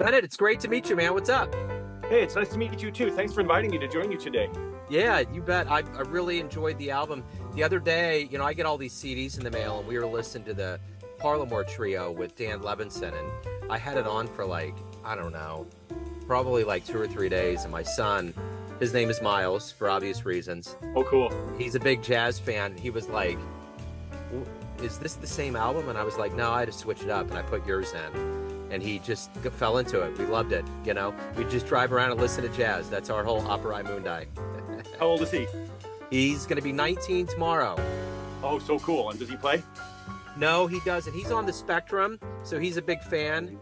Bennett, it's great to meet you, man. What's up? Hey, it's nice to meet you too. Thanks for inviting me to join you today. Yeah, you bet. I really enjoyed the album. The other day, I get all these CDs in the mail, and we were listening to the Parlamore Trio with Dan Levinson, and I had it on for I don't know, probably 2 or 3 days, and my son, his name is Miles, for obvious reasons. Oh, cool. He's a big jazz fan. He was like, is this the same album? And I was like, no, I had to switch it up, and I put yours in. And he just fell into it. We loved it, We just drive around and listen to jazz. That's our whole Opera Mundi. How old is he? He's going to be 19 tomorrow. Oh, so cool. And does he play? No, he doesn't. He's on the spectrum, so he's a big fan.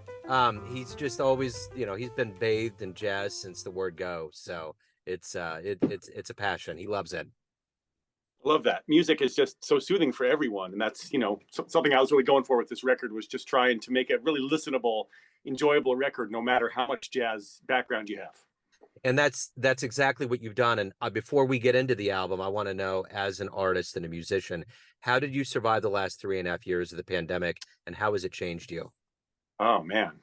He's just always, he's been bathed in jazz since the word go. So it's a passion. He loves it. Love that. Music is just so soothing for everyone. And that's, something I was really going for with this record was just trying to make a really listenable, enjoyable record, no matter how much jazz background you have. And that's exactly what you've done. And before we get into the album, I want to know, as an artist and a musician, how did you survive the last 3.5 years of the pandemic, and how has it changed you? Oh, man.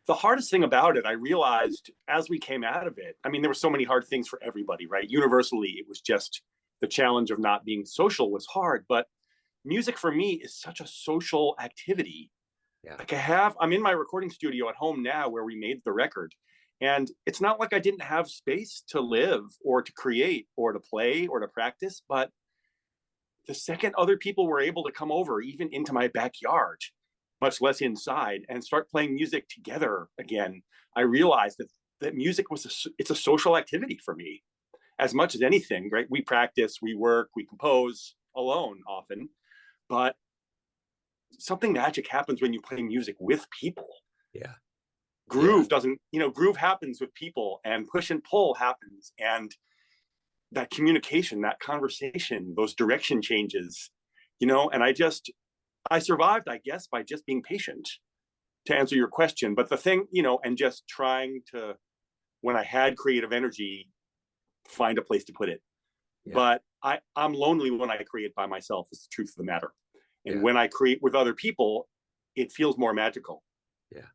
The hardest thing about it, I realized as we came out of it, there were so many hard things for everybody, right? Universally, it was just the challenge of not being social was hard, but music for me is such a social activity. Yeah. I'm in my recording studio at home now where we made the record. And it's not like I didn't have space to live or to create or to play or to practice, but the second other people were able to come over, even into my backyard, much less inside, and start playing music together again, I realized that music it's a social activity for me. As much as anything, right? We practice, we work, we compose alone often, but something magic happens when you play music with people. Yeah. Groove groove happens with people, and push and pull happens, and that communication, that conversation, those direction changes, and I survived, I guess, by just being patient, to answer your question. But the thing, and just trying to, when I had creative energy, find a place to put it. Yeah. But I'm lonely when I create by myself, is the truth of the matter. And when I create with other people, it feels more magical. Yeah.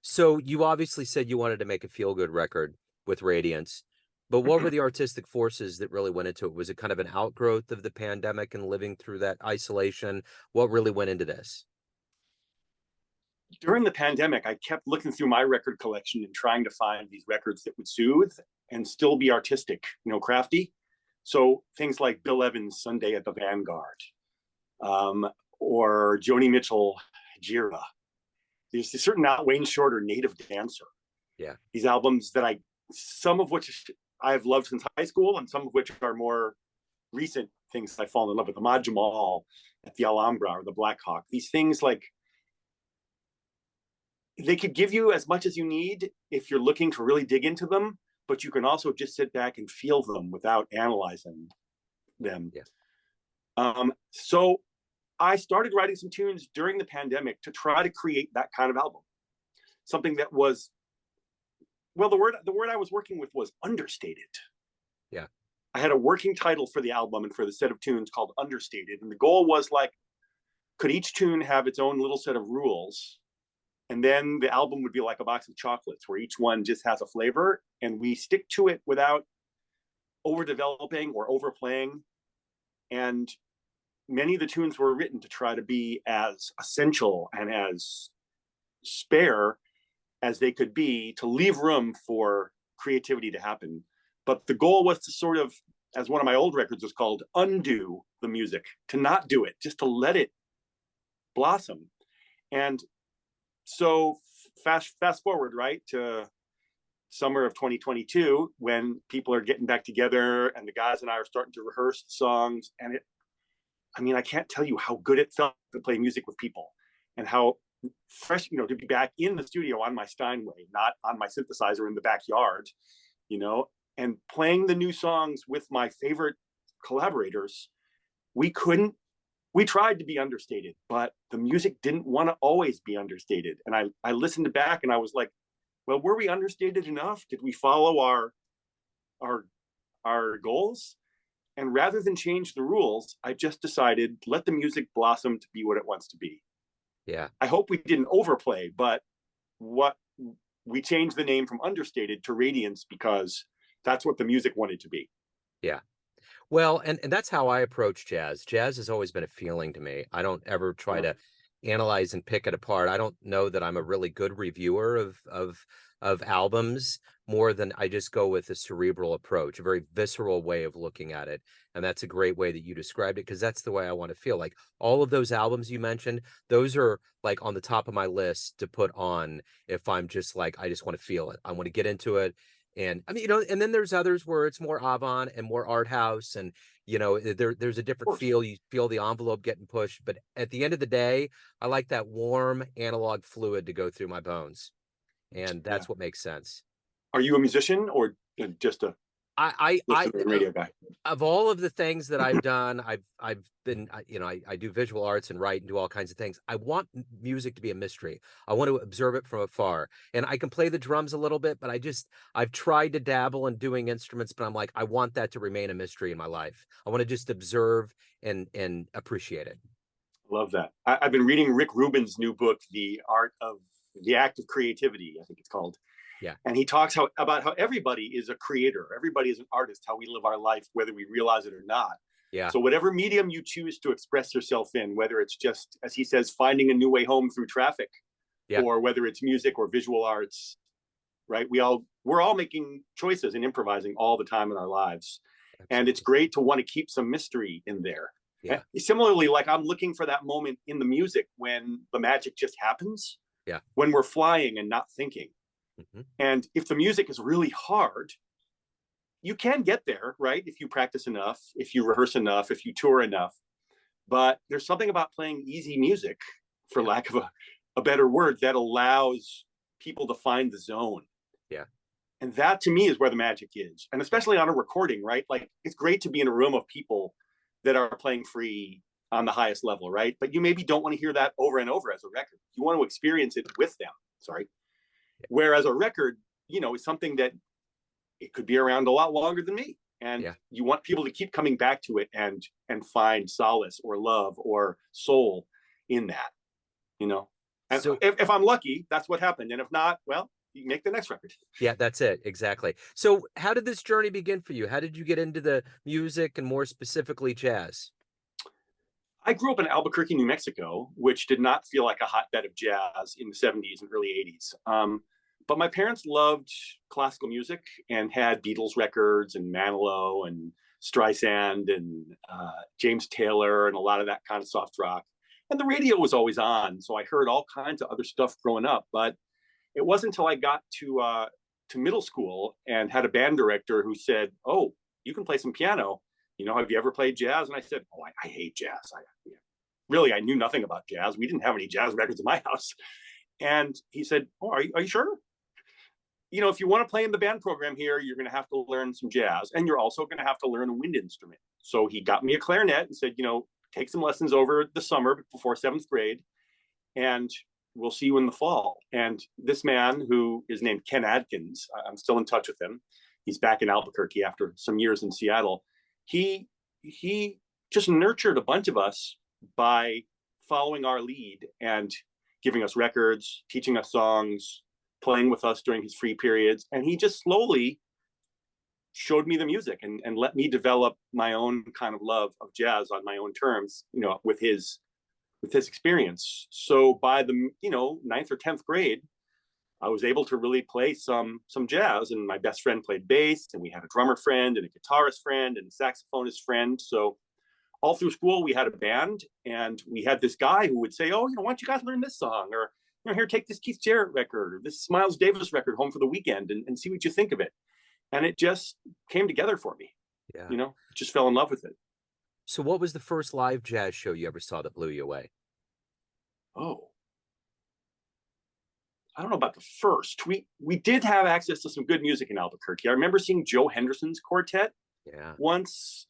So you obviously said you wanted to make a feel-good record with Radiance, but what were the artistic forces that really went into it? Was it kind of an outgrowth of the pandemic and living through that isolation? What really went into this? During the pandemic, I kept looking through my record collection and trying to find these records that would soothe and still be artistic, crafty. So things like Bill Evans' Sunday at the Vanguard, or Joni Mitchell, Jira. There's a certain Wayne Shorter, Native Dancer. Yeah. These albums that some of which I've loved since high school, and some of which are more recent things I've fallen in love with. Ahmad Jamal at the Alhambra or the Black Hawk. These things, they could give you as much as you need if you're looking to really dig into them, but you can also just sit back and feel them without analyzing them. Yeah. So I started writing some tunes during the pandemic to try to create that kind of album. Something that was, well, the word I was working with was understated. Yeah. I had a working title for the album and for the set of tunes called Understated. And the goal was could each tune have its own little set of rules? And then the album would be like a box of chocolates where each one just has a flavor, and we stick to it without overdeveloping or overplaying. And many of the tunes were written to try to be as essential and as spare as they could be, to leave room for creativity to happen. But the goal was to sort of, as one of my old records was called, undo the music, to not do it, just to let it blossom. And so fast forward, right, to summer of 2022, when people are getting back together and the guys and I are starting to rehearse songs. And I can't tell you how good it felt to play music with people, and how fresh, to be back in the studio on my Steinway, not on my synthesizer in the backyard, and playing the new songs with my favorite collaborators. We tried to be understated, but the music didn't want to always be understated. And I listened back and I was like, well, were we understated enough? Did we follow our goals? And rather than change the rules, I just decided, let the music blossom to be what it wants to be. Yeah. I hope we didn't overplay, but what we changed the name from Understated to Radiance because that's what the music wanted to be. Yeah. Well, and that's how I approach jazz. Jazz has always been a feeling to me. I don't ever try to analyze and pick it apart. I don't know that I'm a really good reviewer of albums more than I just go with a cerebral approach, a very visceral way of looking at it. And that's a great way that you described it, because that's the way I want to feel. Like all of those albums you mentioned, those are like on the top of my list to put on if I'm just like, I just want to feel it. I want to get into it. And I mean, and then there's others where it's more avant and more art house, and there's a different feel. You feel the envelope getting pushed, but at the end of the day, I like that warm analog fluid to go through my bones, and that's what makes sense. Are you a musician or just a I radio guy? Of all of the things that I've done, I've been, I do visual arts and write and do all kinds of things. I want music to be a mystery. I want to observe it from afar. And I can play the drums a little bit, but I've tried to dabble in doing instruments, but I'm like, I want that to remain a mystery in my life. I want to just observe and appreciate it. Love that. I've been reading Rick Rubin's new book, The Act of Creativity, I think it's called. Yeah. And he talks about how everybody is a creator. Everybody is an artist, how we live our life, whether we realize it or not. Yeah. So whatever medium you choose to express yourself in, whether it's just, as he says, finding a new way home through traffic, or whether it's music or visual arts, right? We're all making choices and improvising all the time in our lives. Absolutely. And it's great to want to keep some mystery in there. Yeah. And similarly, like I'm looking for that moment in the music when the magic just happens. Yeah. When we're flying and not thinking. Mm-hmm. And if the music is really hard, you can get there, right? If you practice enough, if you rehearse enough, if you tour enough. But there's something about playing easy music, for lack of a better word, that allows people to find the zone. Yeah. And that to me is where the magic is. And especially on a recording, right? Like it's great to be in a room of people that are playing free on the highest level, right? But you maybe don't want to hear that over and over as a record. You want to experience it with them. Sorry. Whereas a record, is something that it could be around a lot longer than me. And you want people to keep coming back to it and find solace or love or soul in that, And so if I'm lucky, that's what happened. And if not, well, you make the next record. Yeah, that's it. Exactly. So how did this journey begin for you? How did you get into the music and more specifically jazz? I grew up in Albuquerque, New Mexico, which did not feel like a hotbed of jazz in the 70s and early 80s. But my parents loved classical music and had Beatles records and Manilow and Streisand and James Taylor and a lot of that kind of soft rock. And the radio was always on, so I heard all kinds of other stuff growing up. But it wasn't until I got to middle school and had a band director who said, "Oh, you can play some piano. Have you ever played jazz?" And I said, "Oh, I hate jazz. I knew nothing about jazz. We didn't have any jazz records in my house." And he said, "Oh, are you sure? If you want to play in the band program here, you're going to have to learn some jazz. And you're also going to have to learn a wind instrument." So he got me a clarinet and said, take some lessons over the summer before 7th grade. And we'll see you in the fall. And this man, who is named Ken Adkins, I'm still in touch with him. He's back in Albuquerque after some years in Seattle. He just nurtured a bunch of us by following our lead and giving us records, teaching us songs, playing with us during his free periods. And he just slowly showed me the music and let me develop my own kind of love of jazz on my own terms, with his experience. So by the 9th or 10th grade, I was able to really play some jazz, and my best friend played bass, and we had a drummer friend and a guitarist friend and a saxophonist friend. So all through school, we had a band, and we had this guy who would say, "Oh, why don't you guys learn this song?" Or, "Here, take this Keith Jarrett record or this Miles Davis record home for the weekend and see what you think of it." And it just came together for me. Yeah. Just fell in love with it. So what was the first live jazz show you ever saw that blew you away? Oh, I don't know about the first. We did have access to some good music in Albuquerque. I remember seeing Joe Henderson's quartet once,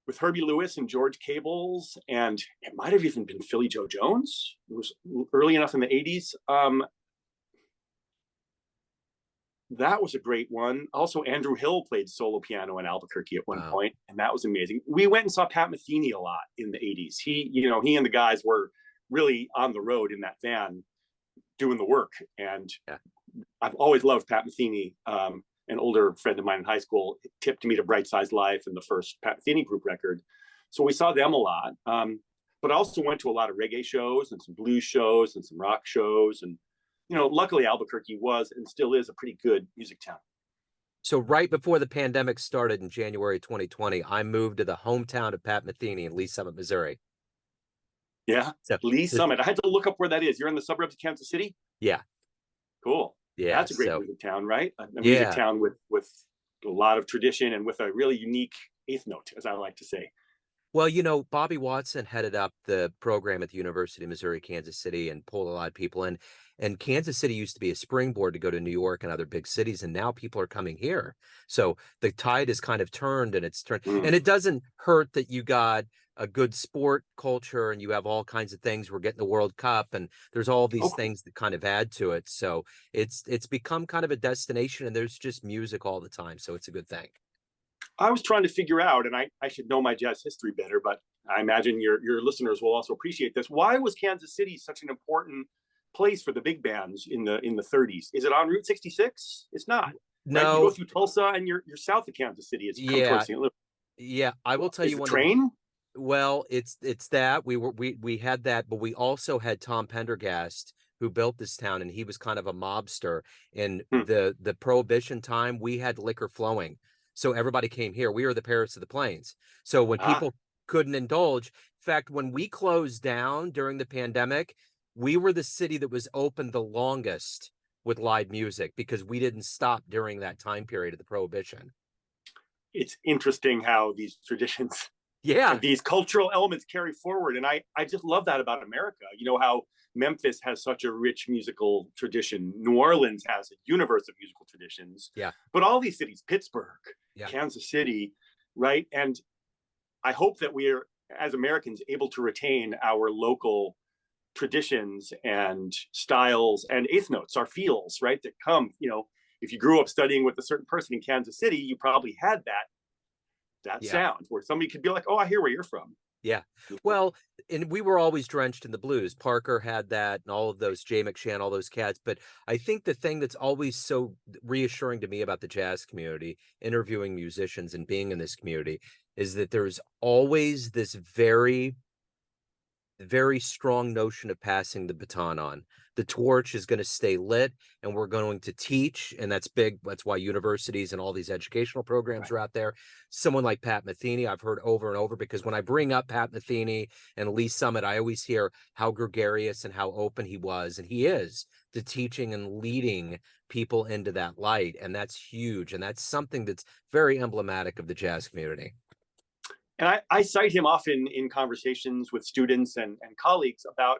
with Herbie Lewis and George Cables, and it might have even been Philly Joe Jones. It was early enough in the 80s. That was a great one. Also, Andrew Hill played solo piano in Albuquerque at one point, and that was amazing. We went and saw Pat Metheny a lot in the 80s. He and the guys were really on the road in that van doing the work. And Yeah. I've always loved Pat Metheny. An older friend of mine in high school tipped me to Bright Size Life and the first Pat Metheny group record. So we saw them a lot. But I also went to a lot of reggae shows and some blues shows and some rock shows. And, you know, luckily Albuquerque was and still is a pretty good music town. So right before the pandemic started in January 2020, I moved to the hometown of Pat Metheny in Lee Summit, Missouri. Yeah. So Lee Summit. I had to look up where that is. You're in the suburbs of Kansas City? yeah, Cool. yeah. That's a great So music town, right? A yeah. music town with a lot of tradition and with a really unique eighth note, as I like to say. Well, you know, Bobby Watson headed up the program at the University of Missouri, Kansas City, and pulled a lot of people in. And Kansas City used to be a springboard to go to New York and other big cities, and now people are coming here. So the tide has kind of turned, and it's turned. And it doesn't hurt that you got a good sport culture and you have all kinds of things. We're getting the World Cup, and there's all these things that kind of add to it. So it's become kind of a destination, and there's just music all the time. So it's a good thing. I was trying to figure out, and I should know my jazz history better, but I imagine your listeners will also appreciate this. Why was Kansas City such an important place for the big bands in the 30s? Is it on Route 66? It's not. No, right? You go through Tulsa and you're south of Kansas City as you come towards St. Louis. Yeah, I will tell Is you the one. train? Well, it's that we had that, but we also had Tom Pendergast, who built this town, and he was kind of a mobster. In the Prohibition time, we had liquor flowing, so everybody came here. We were the Paris of the Plains. So when people couldn't indulge, in fact, when we closed down during the pandemic, we were the city that was open the longest with live music because we didn't stop during that time period of the Prohibition. It's interesting how these traditions Yeah. these cultural elements carry forward. And I just love that about America. You know, how Memphis has such a rich musical tradition. New Orleans has a universe of musical traditions. Yeah. But all these cities, Pittsburgh, Yeah. Kansas City, right? And I hope that we're, as Americans, able to retain our local traditions and styles and eighth notes, our feels, right? That come, you know, if you grew up studying with a certain person in Kansas City, you probably had that sound where somebody could be like, oh, I hear where you're from. Yeah. Well, and we were always drenched in the blues. Parker had that and all of those, Jay McShann, all those cats. But I think the thing that's always so reassuring to me about the jazz community, interviewing musicians and being in this community, is that there's always this very strong notion of passing the baton on. The torch is going to stay lit, and we're going to teach, and that's big. That's why universities and all these educational programs are out there. Someone like Pat Metheny, I've heard over and over, because when I bring up Pat Metheny and Lee Summit, I always hear how gregarious and how open he was, and he is, to teaching and leading people into that light, and that's huge, and that's something that's very emblematic of the jazz community. And I cite him often in conversations with students and colleagues about,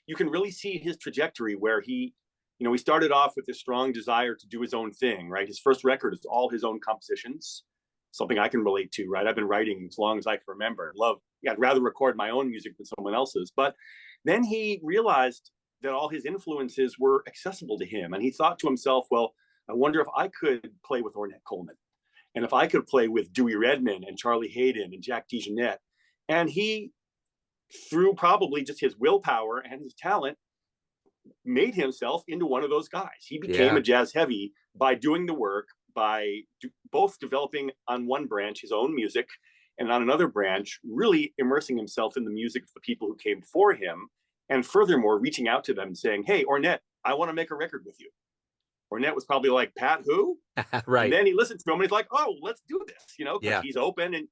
you can really see his trajectory where he, you know, he started off with this strong desire to do his own thing, right? His first record is all his own compositions, something I can relate to, right? I've been writing as long as I can remember. I'd rather record my own music than someone else's. But then he realized that all his influences were accessible to him. And he thought to himself, well, I wonder if I could play with Ornette Coleman. And if I could play with Dewey Redman and Charlie Hayden and Jack DeJohnette. And he, through probably just his willpower and his talent, made himself into one of those guys. He became a jazz heavy by doing the work, by both developing on one branch his own music, and on another branch, really immersing himself in the music of the people who came before him. And furthermore, reaching out to them and saying, hey, Ornette, I want to make a record with you. Ornette was probably like, Pat, who? Right. And then he listened to him and he's like, oh, let's do this, you know, because he's open. And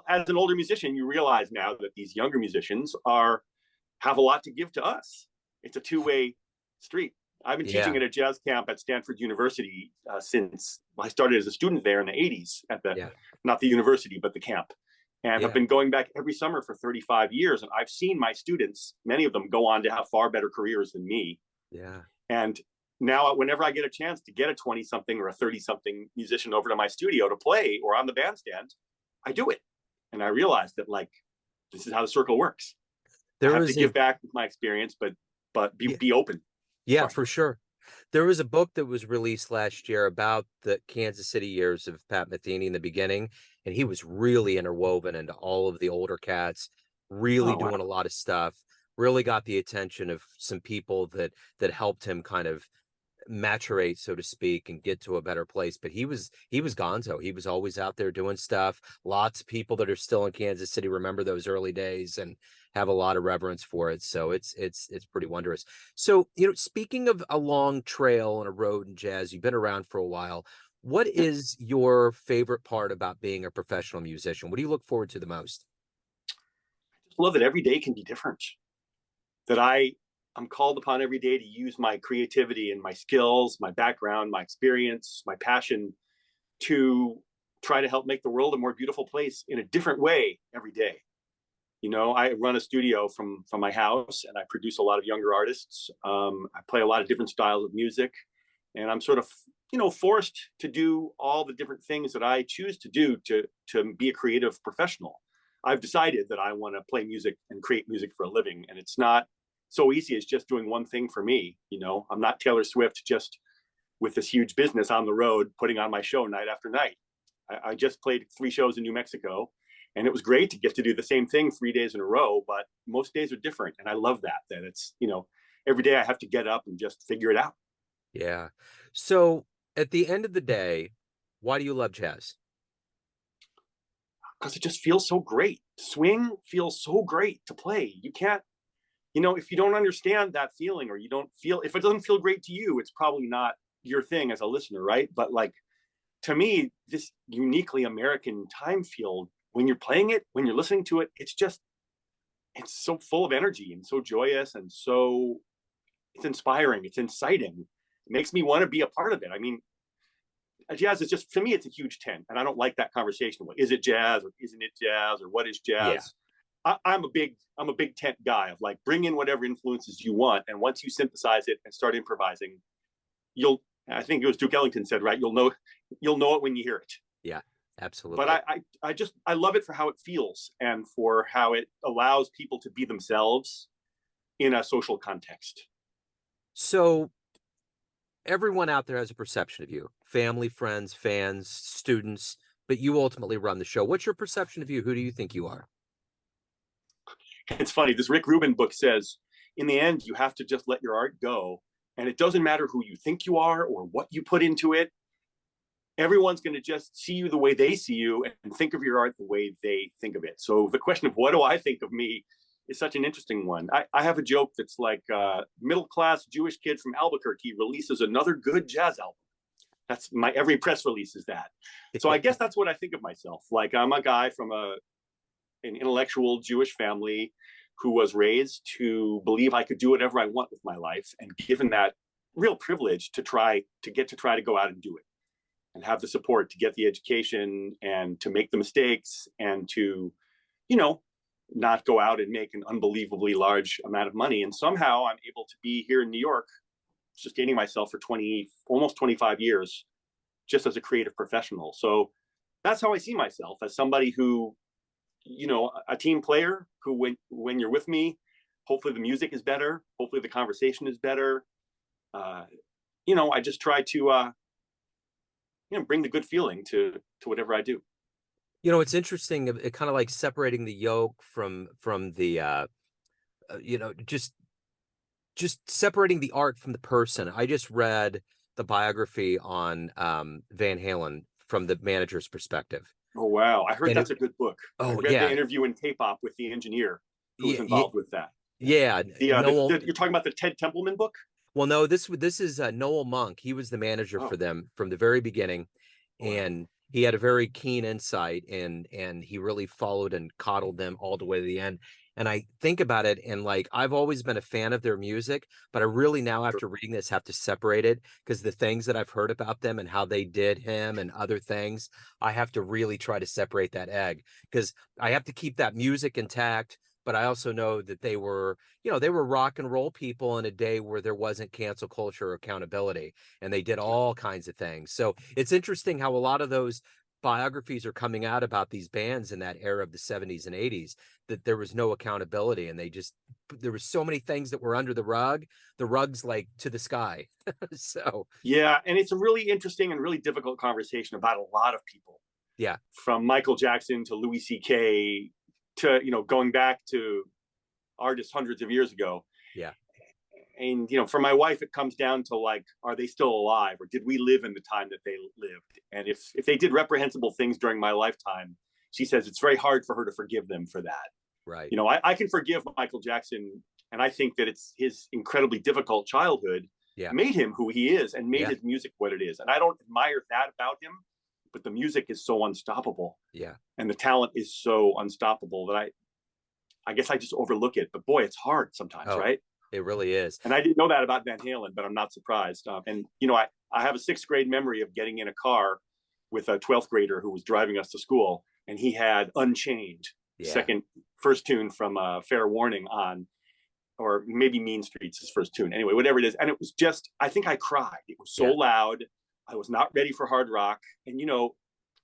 as an older musician, you realize now that these younger musicians have a lot to give to us. It's a two-way street. I've been teaching at a jazz camp at Stanford University since I started as a student there in the 80s at not the university, but the camp. And have been going back every summer for 35 years. And I've seen my students, many of them, go on to have far better careers than me. Yeah. And now whenever I get a chance to get a 20-something or a 30-something musician over to my studio to play or on the bandstand, I do it. And I realize that, like, this is how the circle works. I have to give back with my experience, but be open. Yeah, for sure. There was a book that was released last year about the Kansas City years of Pat Metheny in the beginning, and he was really interwoven into all of the older cats, really doing a lot of stuff. really got the attention of some people that helped him kind of maturate, so to speak, and get to a better place. But he was gonzo. He was always out there doing stuff. Lots of people that are still in Kansas City remember those early days and have a lot of reverence for it. So it's pretty wondrous. So, speaking of a long trail and a road in jazz, you've been around for a while. What is your favorite part about being a professional musician? What do you look forward to the most? Love that every day can be different. That I'm called upon every day to use my creativity and my skills, my background, my experience, my passion to try to help make the world a more beautiful place in a different way every day. I run a studio from my house, and I produce a lot of younger artists. I play a lot of different styles of music, and I'm sort of forced to do all the different things that I choose to do to be a creative professional. I've decided that I want to play music and create music for a living, and it's not so easy as just doing one thing for me. I'm not Taylor Swift just with this huge business on the road putting on my show night after night. I just played 3 shows in New Mexico, and it was great to get to do the same thing 3 days in a row, but most days are different, and I love that it's every day I have to get up and just figure it out. Yeah. So at the end of the day, why do you love jazz? Because it just feels so great. Swing feels so great to play. You can't, if you don't understand that feeling, or you don't feel, if it doesn't feel great to you, it's probably not your thing as a listener, right? But like, to me, this uniquely American time field, when you're playing it, when you're listening to it, it's so full of energy and so joyous, and so it's inspiring, it's inciting. It makes me want to be a part of it. I mean, jazz is just, for me, it's a huge tent, and I don't like that conversation. What is it, jazz, or isn't it jazz, or what is jazz? Yeah. I'm a big tent guy of like, bring in whatever influences you want, and once you synthesize it and start improvising, I think it was Duke Ellington said, right, you'll know it when you hear it. Yeah, absolutely. But I love it for how it feels, and for how it allows people to be themselves in a social context. So everyone out there has a perception of you: family, friends, fans, students, but you ultimately run the show. What's your perception of you? Who do you think you are? It's funny. This Rick Rubin book says, in the end, you have to just let your art go. And it doesn't matter who you think you are or what you put into it. Everyone's going to just see you the way they see you, and think of your art the way they think of it. So the question of what do I think of me is such an interesting one. I have a joke that's like, middle-class Jewish kid from Albuquerque releases another good jazz album. That's every press release is that. So I guess that's what I think of myself. Like, I'm a guy from an intellectual Jewish family who was raised to believe I could do whatever I want with my life, and given that real privilege to try to go out and do it, and have the support to get the education, and to make the mistakes, and to, not go out and make an unbelievably large amount of money. And somehow I'm able to be here in New York, sustaining myself for almost 25 years, just as a creative professional. So that's how I see myself, as somebody who, a team player who, when you're with me, hopefully the music is better, hopefully the conversation is better. I just try to, bring the good feeling to whatever I do. It's interesting. It kind of like separating the yoke from the, just separating the art from the person. I just read the biography on Van Halen from the manager's perspective. Oh, wow. I heard that's a good book. I read the interview in K-Pop with the engineer who was involved with that. Yeah. You're talking about the Ted Templeman book? Well, no, this is Noel Monk. He was the manager for them from the very beginning. Wow. And he had a very keen insight, and he really followed and coddled them all the way to the end. And I think about it, and like, I've always been a fan of their music, but I really now, after reading this, have to separate it, because the things that I've heard about them and how they did him and other things, I have to really try to separate that egg, because I have to keep that music intact. But I also know that they were rock and roll people in a day where there wasn't cancel culture or accountability, and they did all kinds of things. So it's interesting how a lot of those biographies are coming out about these bands in that era of the 70s and 80s, that there was no accountability, and there were so many things that were under the rug's like to the sky. So yeah, and it's a really interesting and really difficult conversation about a lot of people. Yeah, from Michael Jackson to Louis C.K. to going back to artists hundreds of years ago. Yeah. And, for my wife, it comes down to like, are they still alive, or did we live in the time that they lived? And if they did reprehensible things during my lifetime, she says it's very hard for her to forgive them for that. Right. I can forgive Michael Jackson, and I think that it's his incredibly difficult childhood made him who he is and made his music what it is. And I don't admire that about him, but the music is so unstoppable. Yeah. And the talent is so unstoppable that I guess I just overlook it. But boy, it's hard sometimes, right? It really is. And I didn't know that about Van Halen, but I'm not surprised. And, I have a 6th grade memory of getting in a car with a 12th grader who was driving us to school, and he had Unchained, first tune from Fair Warning on, or maybe Mean Streets, his first tune. Anyway, whatever it is. And it was just, I think I cried. It was so loud. I was not ready for hard rock. And,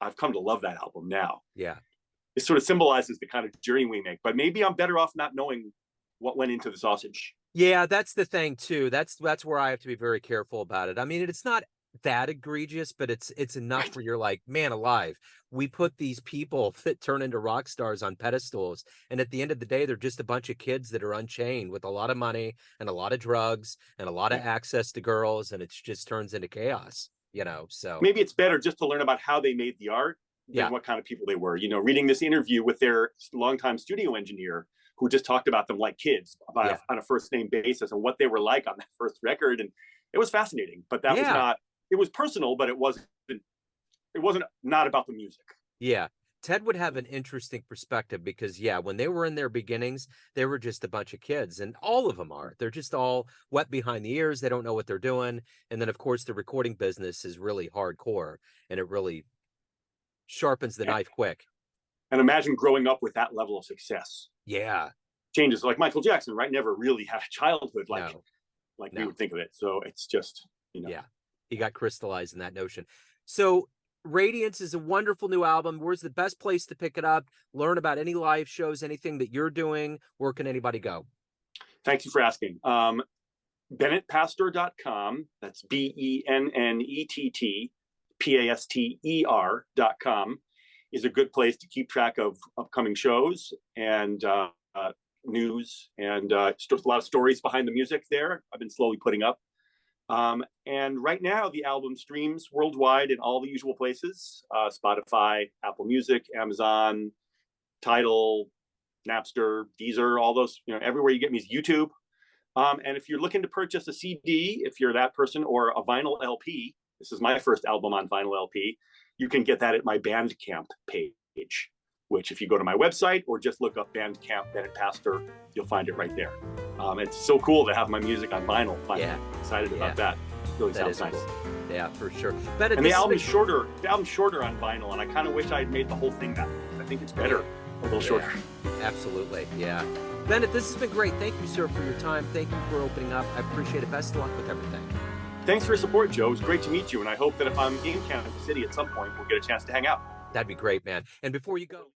I've come to love that album now. Yeah. It sort of symbolizes the kind of journey we make, but maybe I'm better off not knowing what went into the sausage. Yeah, that's the thing too. That's where I have to be very careful about it. I mean, it's not that egregious, but it's enough where you're like, man alive, we put these people that turn into rock stars on pedestals, and at the end of the day, they're just a bunch of kids that are unchained with a lot of money and a lot of drugs and a lot of access to girls, and it just turns into chaos, so maybe it's better just to learn about how they made the art than what kind of people they were. Reading this interview with their longtime studio engineer, who just talked about them like kids on a first name basis and what they were like on that first record. And it was fascinating, but that was not, it was personal, but it wasn't not about the music. Yeah. Ted would have an interesting perspective because when they were in their beginnings, they were just a bunch of kids, and all of them are. They're just all wet behind the ears. They don't know what they're doing. And then of course the recording business is really hardcore, and it really sharpens the knife quick. And imagine growing up with that level of success. Yeah. Changes like Michael Jackson, right? Never really had a childhood like we would think of it. So it's just, Yeah, he got crystallized in that notion. So Radiance is a wonderful new album. Where's the best place to pick it up? Learn about any live shows, anything that you're doing? Where can anybody go? Thank you for asking. BennettPaster.com. That's BennettPaster.com is a good place to keep track of upcoming shows and news and a lot of stories behind the music there. I've been slowly putting up. And right now the album streams worldwide in all the usual places, Spotify, Apple Music, Amazon, Tidal, Napster, Deezer, all those, everywhere you get me is YouTube. And if you're looking to purchase a CD, if you're that person, or a vinyl LP, this is my first album on vinyl LP, you can get that at my Bandcamp page, which if you go to my website or just look up Bandcamp Bennett Paster, you'll find it right there. It's so cool to have my music on vinyl. I'm excited about that. Really sounds nice. Cool. Yeah, for sure. Bennett, and the album's shorter. The album's shorter on vinyl, and I kind of wish I had made the whole thing that way. I think it's better a little shorter. Absolutely, yeah. Bennett, this has been great. Thank you, sir, for your time. Thank you for opening up. I appreciate it. Best of luck with everything. Thanks for your support, Joe. It was great to meet you, and I hope that if I'm in Kansas City at some point, we'll get a chance to hang out. That'd be great, man. And before you go...